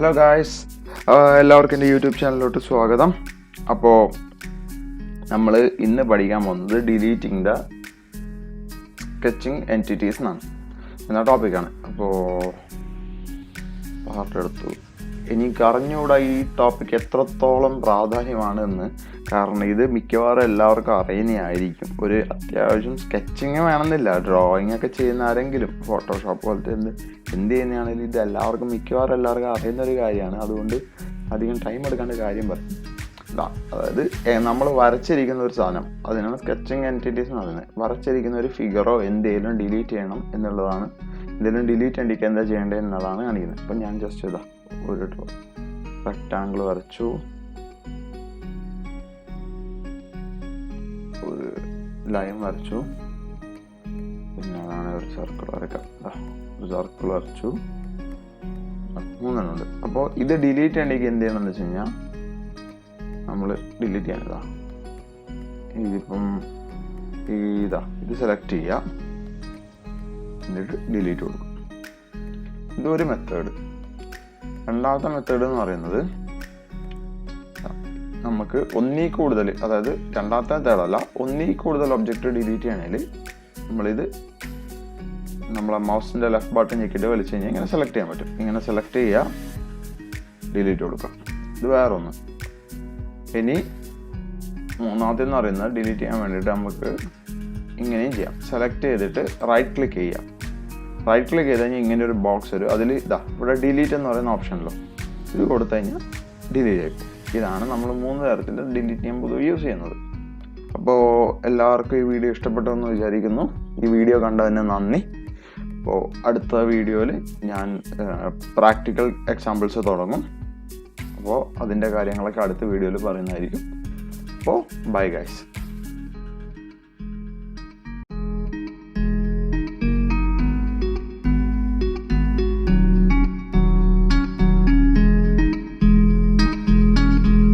Hello guys, എല്ലാവർക്കും എൻ്റെ YouTube ചാനലിലോട്ട് സ്വാഗതം. അപ്പോൾ നമ്മൾ ഇന്ന് പഠിക്കാൻ പോകുന്നത് ഡിലീറ്റിംഗ് ദ സ്കെച്ചിങ് എൻറ്റിറ്റീസ് എന്ന ടോപ്പിക്കാണ്. അപ്പോൾ പാർട്ടെടുത്തു. എനിക്ക് അറിഞ്ഞുകൂടാ ഈ ടോപ്പിക് എത്രത്തോളം പ്രാധാന്യമാണ് എന്ന്. കാരണം ഇത് മിക്കവാറും എല്ലാവർക്കും അറിയുന്നതായിരിക്കും. ഒരു അത്യാവശ്യം സ്കെച്ചിങ് വേണമെന്നില്ല, ഡ്രോയിങ് ഒക്കെ ചെയ്യുന്ന ആരെങ്കിലും ഫോട്ടോഷോപ്പ് പോലത്തെ എന്ത് ചെയ്യുന്നതാണെങ്കിലും ഇത് മിക്കവാറും എല്ലാവർക്കും അറിയുന്നൊരു കാര്യമാണ്. അതുകൊണ്ട് അധികം ടൈം എടുക്കേണ്ട കാര്യം പറയും. അതായത് നമ്മൾ വരച്ചിരിക്കുന്ന ഒരു സാധനം, അതിനാണ് സ്കെച്ചിങ് എൻറ്റിറ്റീസ് എന്ന് പറയുന്നത്. വരച്ചിരിക്കുന്ന ഒരു ഫിഗറോ എന്തെങ്കിലും ഡിലീറ്റ് ചെയ്യണം എന്നുള്ളതാണ്. എന്തെങ്കിലും ഡിലീറ്റ് ചെയ്യേണ്ടിക്ക് എന്താ ചെയ്യേണ്ടത് എന്നുള്ളതാണ് കാണിക്കുന്നത്. അപ്പം ഞാൻ ജസ്റ്റ് ഒരു റെക്റ്റാങ്കിൾ വരച്ചു, ഒരു ലൈൻ വരച്ചു, പിന്നെ അതാണ് ഒരു സർക്കിൾ വരയ്ക്കാം. ഒരു സർക്കിൾ വരച്ചു, 3 ഉണ്ട്. അപ്പോൾ ഇത് ഡിലീറ്റ് ചെയ്യേണ്ടിക്ക് എന്ത് ചെയ്യണമെന്ന് വെച്ച് കഴിഞ്ഞാൽ നമ്മൾ ഡിലീറ്റ് ചെയ്യാനിതാ ഇതിപ്പം ഇത് സെലക്ട് ചെയ്യുക, എന്നിട്ട് ഡിലീറ്റ് കൊടുക്കും. ഇതൊരു മെത്തേഡ്. രണ്ടാമത്തെ മെത്തേഡ് എന്ന് പറയുന്നത് നമുക്ക് ഒന്നിൽ കൂടുതൽ, അതായത് രണ്ടാമത്തെ മെത്തേഡല്ല, ഒന്നിൽ കൂടുതൽ ഒബ്ജക്റ്റ് ഡിലീറ്റ് ചെയ്യണമെങ്കിൽ നമ്മളിത് നമ്മളെ മൗസിൻ്റെ ലെഫ്റ്റ് ബട്ടൺ ഞെക്കിയിട്ട് വലിച്ചു കഴിഞ്ഞാൽ ഇങ്ങനെ സെലക്ട് ചെയ്യാൻ പറ്റും. ഇങ്ങനെ സെലക്ട് ചെയ്യുക, ഡിലീറ്റ് കൊടുക്കുക. ഇത് വേറെ ഒന്ന്. ഇനി മൂന്നാമത്തെ എന്ന് പറയുന്നത് ഡിലീറ്റ് ചെയ്യാൻ വേണ്ടിയിട്ട് നമുക്ക് ഇങ്ങനെയും ചെയ്യാം. സെലക്ട് ചെയ്തിട്ട് റൈറ്റ് ക്ലിക്ക് ചെയ്യാം. റൈറ്റ് ക്ലിക്ക് ചെയ്ത് കഴിഞ്ഞാൽ ഇങ്ങനെ ഒരു ബോക്സ് വരും. അതിൽ ഇവിടെ ഡിലീറ്റ് എന്ന് പറയുന്ന ഓപ്ഷനിലോ ഇത് കൊടുത്തു കഴിഞ്ഞാൽ ഡിലീറ്റ് ആയിപ്പോൾ. ഇതാണ് നമ്മൾ 3 തരത്തിൽ ഡിലീറ്റ് ചെയ്യാൻ പൊതുവെ യൂസ് ചെയ്യുന്നത്. അപ്പോൾ എല്ലാവർക്കും ഈ വീഡിയോ ഇഷ്ടപ്പെട്ടെന്ന് വിചാരിക്കുന്നു. ഈ വീഡിയോ കണ്ടതിന് നന്ദി. അപ്പോൾ അടുത്ത വീഡിയോയിൽ ഞാൻ പ്രാക്ടിക്കൽ എക്സാമ്പിൾസ് തുടങ്ങും. അപ്പോൾ അതിൻ്റെ കാര്യങ്ങളൊക്കെ അടുത്ത വീഡിയോയിൽ പറയുന്നതായിരിക്കും. അപ്പോൾ ബൈ ഗൈസ്.